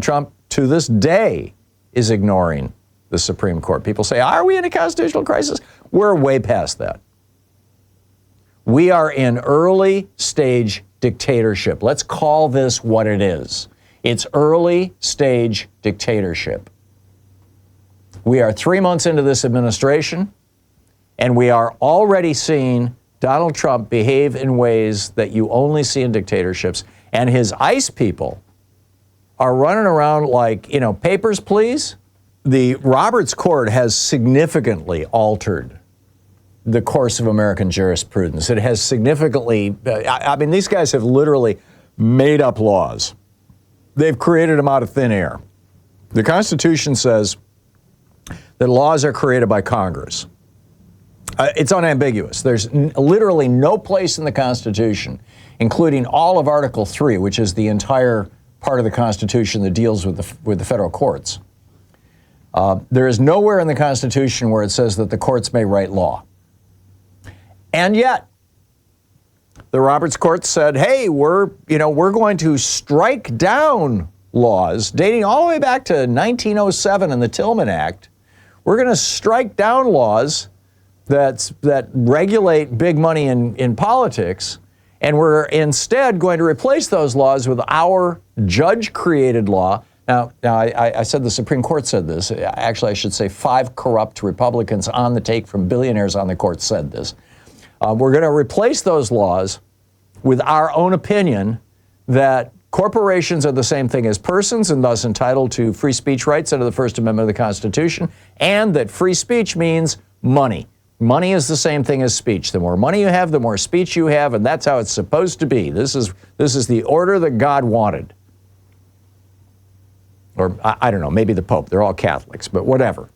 Trump, to this day, is ignoring the Supreme Court. People say, are we in a constitutional crisis? We're way past that. We are in early stage dictatorship. Let's call this what it is. It's early stage dictatorship. We are 3 months into this administration, and we are already seeing Donald Trump behave in ways that you only see in dictatorships. And his ICE people are running around like, papers, please. The Roberts Court has significantly altered the course of American jurisprudence. It has significantly, these guys have literally made up laws. They've created them out of thin air. The Constitution says that laws are created by Congress. It's unambiguous. There's literally no place in the Constitution, including all of Article 3, which is the entire part of the Constitution that deals with the federal courts. There is nowhere in the Constitution where it says that the courts may write law. And yet, the Roberts Court said, hey, we're going to strike down laws dating all the way back to 1907 and the Tillman Act. We're going to strike down laws that regulate big money in politics, and we're instead going to replace those laws with our judge-created law. Now I said the Supreme Court said this. Actually, I should say 5 corrupt Republicans on the take from billionaires on the court said this. We're going to replace those laws with our own opinion that corporations are the same thing as persons and thus entitled to free speech rights under the First Amendment of the Constitution, and that free speech means money. Money is the same thing as speech. The more money you have, the more speech you have, and that's how it's supposed to be. This is the order that God wanted. Or I don't know, maybe the Pope. They're all Catholics, but whatever.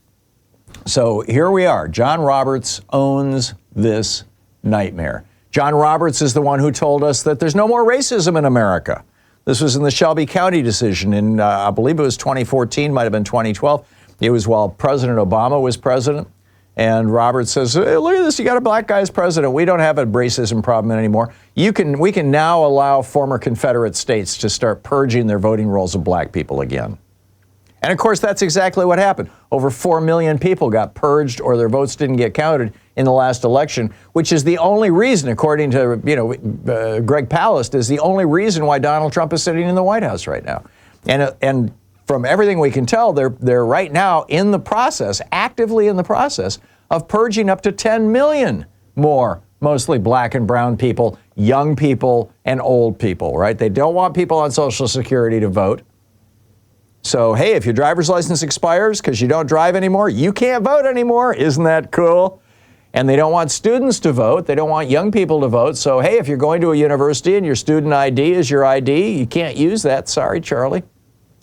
So here we are. John Roberts owns this nightmare. John Roberts is the one who told us that there's no more racism in America. This was in the Shelby County decision in, I believe it was 2014, might have been 2012. It was while President Obama was president. And Roberts says, hey, look at this, you got a black guy as president. We don't have a racism problem anymore. We can now allow former Confederate states to start purging their voting rolls of black people again. And of course, that's exactly what happened. Over 4 million people got purged or their votes didn't get counted in the last election, which is the only reason, according to Greg Palast, is the only reason why Donald Trump is sitting in the White House right now. And from everything we can tell, they're right now in the process, actively in the process, of purging up to 10 million more, mostly black and brown people, young people, and old people, right? They don't want people on Social Security to vote. So, hey, if your driver's license expires because you don't drive anymore, you can't vote anymore. Isn't that cool? And they don't want students to vote. They don't want young people to vote. So, hey, if you're going to a university and your student ID is your ID, you can't use that. Sorry, Charlie.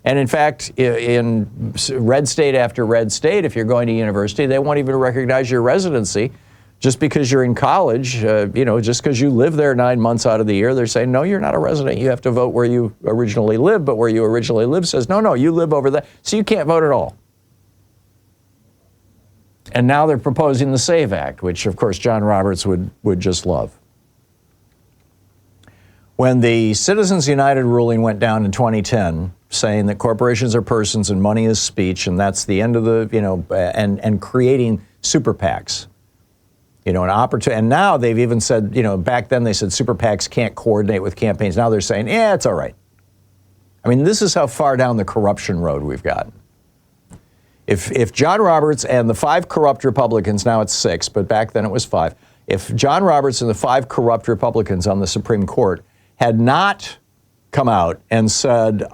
And in fact, in red state after red state, if you're going to university, they won't even recognize your residency just because you're in college. Just because you live there 9 months out of the year, they're saying, no, you're not a resident. You have to vote where you originally live. But where you originally live says, no, you live over there. So you can't vote at all. And now they're proposing the SAVE Act, which, of course, John Roberts would just love. When the Citizens United ruling went down in 2010, saying that corporations are persons and money is speech, and that's the end of and creating super PACs, an opportunity. And now they've even said, back then they said super PACs can't coordinate with campaigns. Now they're saying, it's all right. I mean, this is how far down the corruption road we've gotten. If John Roberts and the 5 corrupt Republicans, now it's 6, but back then it was 5, if John Roberts and the 5 corrupt Republicans on the Supreme Court had not come out and said,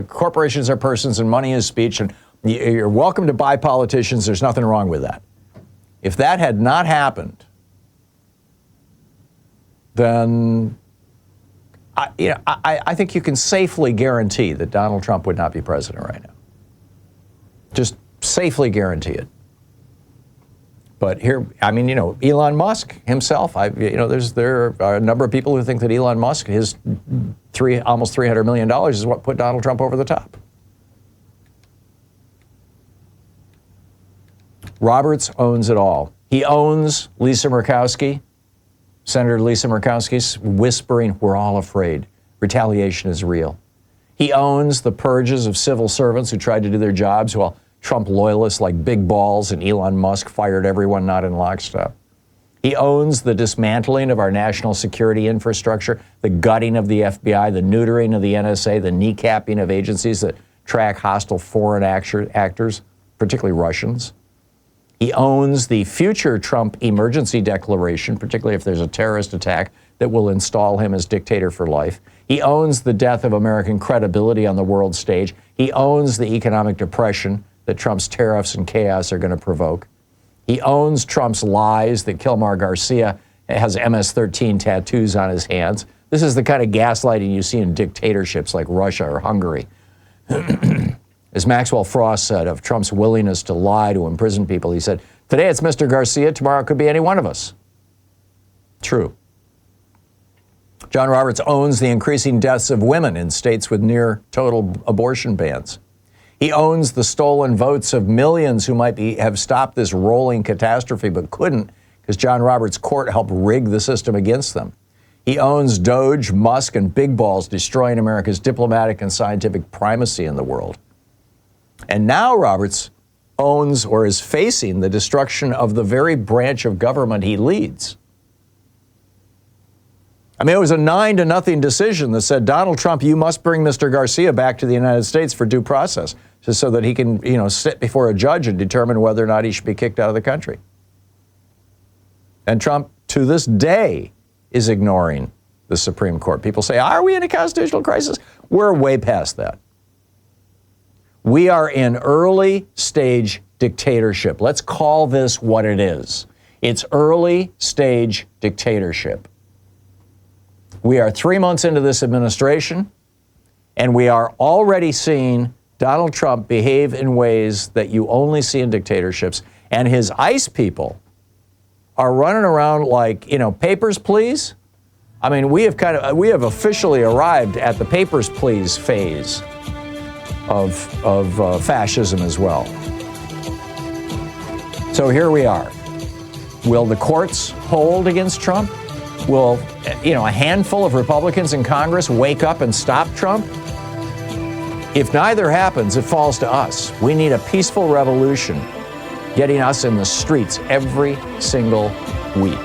corporations are persons and money is speech, and you're welcome to buy politicians, there's nothing wrong with that. If that had not happened, then I think you can safely guarantee that Donald Trump would not be president right now. Just safely guarantee it. But here, Elon Musk himself, there are a number of people who think that Elon Musk, his almost $300 million is what put Donald Trump over the top. Roberts owns it all. He owns Lisa Murkowski, Senator Lisa Murkowski's whispering, we're all afraid. Retaliation is real. He owns the purges of civil servants who tried to do their jobs while Trump loyalists like Big Balls and Elon Musk fired everyone not in lockstep. He owns the dismantling of our national security infrastructure, the gutting of the FBI, the neutering of the NSA, the kneecapping of agencies that track hostile foreign actors, particularly Russians. He owns the future Trump emergency declaration, particularly if there's a terrorist attack that will install him as dictator for life. He owns the death of American credibility on the world stage. He owns the economic depression that Trump's tariffs and chaos are going to provoke. He owns Trump's lies that Kilmar Garcia has MS-13 tattoos on his hands. This is the kind of gaslighting you see in dictatorships like Russia or Hungary. As Maxwell Frost said of Trump's willingness to lie to imprison people, he said, "Today it's Mr. Garcia, tomorrow it could be any one of us." True. John Roberts owns the increasing deaths of women in states with near total abortion bans. He owns the stolen votes of millions who might have stopped this rolling catastrophe but couldn't because John Roberts' court helped rig the system against them. He owns Doge, Musk, and Big Balls, destroying America's diplomatic and scientific primacy in the world. And now Roberts owns or is facing the destruction of the very branch of government he leads. I mean, it was a 9-0 decision that said, Donald Trump, you must bring Mr. Garcia back to the United States for due process, just so that he can, sit before a judge and determine whether or not he should be kicked out of the country. And Trump, to this day, is ignoring the Supreme Court. People say, are we in a constitutional crisis? We're way past that. We are in early stage dictatorship. Let's call this what it is. It's early stage dictatorship. We are 3 months into this administration, and we are already seeing Donald Trump behave in ways that you only see in dictatorships. And his ICE people are running around like, papers, please. I mean, we have officially arrived at the papers, please phase of fascism as well. So here we are. Will the courts hold against Trump? Will, a handful of Republicans in Congress wake up and stop Trump? If neither happens, it falls to us. We need a peaceful revolution, getting us in the streets every single week.